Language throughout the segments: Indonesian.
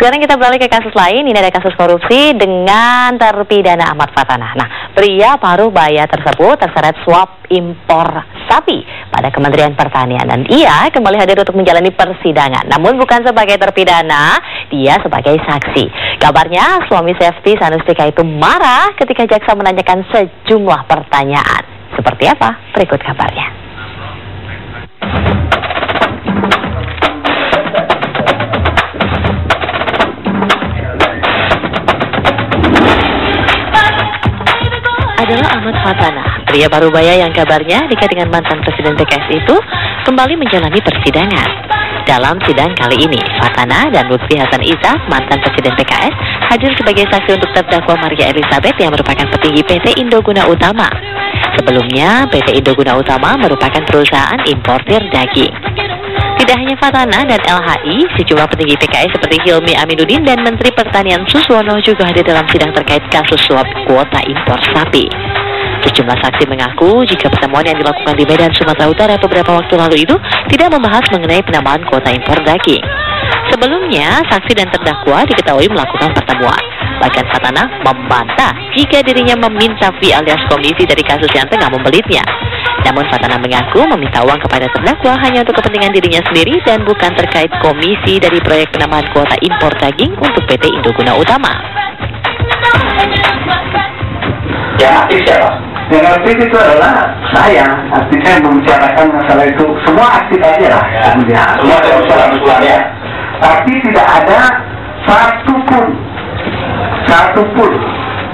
Sekarang kita beralih ke kasus lain. Ini ada kasus korupsi dengan terpidana Ahmad Fatanah. Nah, pria paruh baya tersebut terseret suap impor sapi pada Kementerian Pertanian dan ia kembali hadir untuk menjalani persidangan. Namun bukan sebagai terpidana, dia sebagai saksi. Kabarnya suami Sefty Sanustika itu marah ketika jaksa menanyakan sejumlah pertanyaan. Seperti apa? Berikut kabarnya. Adalah Ahmad Fatanah, pria parubaya yang kabarnya dekat dengan mantan Presiden PKS itu kembali menjalani persidangan. Dalam sidang kali ini, Fatanah dan Lutfi Hasan Izzah, mantan Presiden PKS, hadir sebagai saksi untuk terdakwa Maria Elizabeth yang merupakan petinggi PT Indoguna Utama. Sebelumnya, PT Indoguna Utama merupakan perusahaan importir daging. Tidak hanya Fatanah dan LHI, sejumlah petinggi PKS seperti Hilmi Aminuddin dan Menteri Pertanian Suswono juga hadir dalam sidang terkait kasus suap kuota impor sapi. Sejumlah saksi mengaku jika pertemuan yang dilakukan di Medan, Sumatera Utara beberapa waktu lalu itu tidak membahas mengenai penambahan kuota impor daging. Sebelumnya, saksi dan terdakwa diketahui melakukan pertemuan. Bahkan Fatanah membantah jika dirinya meminta fee alias komisi dari kasus yang tengah membelitnya. Namun Fatanah mengaku meminta uang kepada terdakwa hanya untuk kepentingan dirinya sendiri dan bukan terkait komisi dari proyek penambahan kuota impor daging untuk PT Indoguna Utama. Yang aktif siapa? Yang aktif itu adalah saya. Aktifnya membicarakan masalah itu. Semua aktif aja lah. Ya, semua ada usulan-usulannya. Tapi tidak ada satupun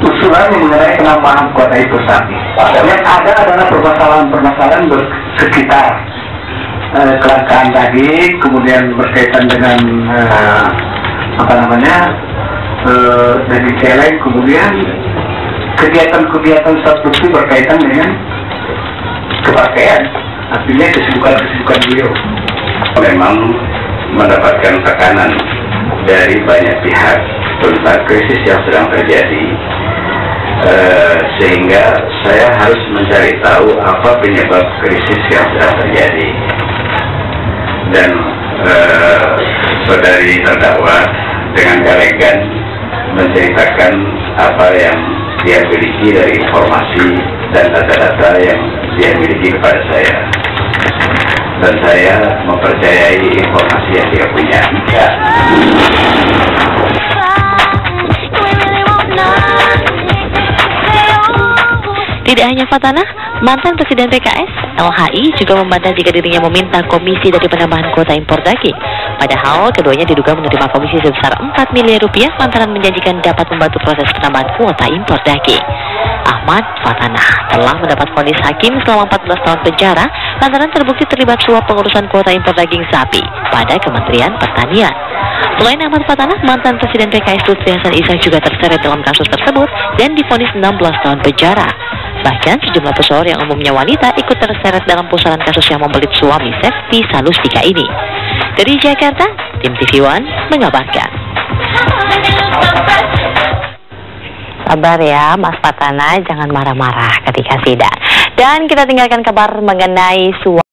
usulan yang mengenai penambahan kuota impor sapi. Yang ada adalah permasalahan sekitar kelangkaan daging, kemudian berkaitan dengan daging celeng, kemudian kegiatan substitusi berkaitan dengan kepartean, artinya kesibukan beliau. Memang mendapatkan tekanan dari banyak pihak tentang krisis yang sedang terjadi, sehingga saya harus mencari tahu apa penyebab krisis yang sedang terjadi. Dan saudari terdakwa dengan elegan menceritakan apa yang dia miliki dari informasi dan data-data yang dia miliki kepada saya. Dan saya mempercayai informasi yang dia punya. Ya. Tidak hanya Fatanah, mantan Presiden PKS, LHI juga membantah jika dirinya meminta komisi dari penambahan kuota impor daging. Padahal keduanya diduga menerima komisi sebesar 4 miliar rupiah lantaran menjanjikan dapat membantu proses penambahan kuota impor daging. Ahmad Fatanah telah mendapat vonis hakim selama 14 tahun penjara lantaran terbukti terlibat suap pengurusan kuota impor daging sapi pada Kementerian Pertanian. Selain Ahmad Fatanah, mantan Presiden PKS Lutfi Hasan Izzah juga terseret dalam kasus tersebut dan divonis 16 tahun penjara. Bahkan sejumlah pesohor yang umumnya wanita ikut terseret dalam pusaran kasus yang membelit suami Sefty Sanustika ini. Dari Jakarta, tim TV One mengabarkan. Sabar ya Mas Fatanah, jangan marah-marah ketika sidang. Dan kita tinggalkan kabar mengenai suap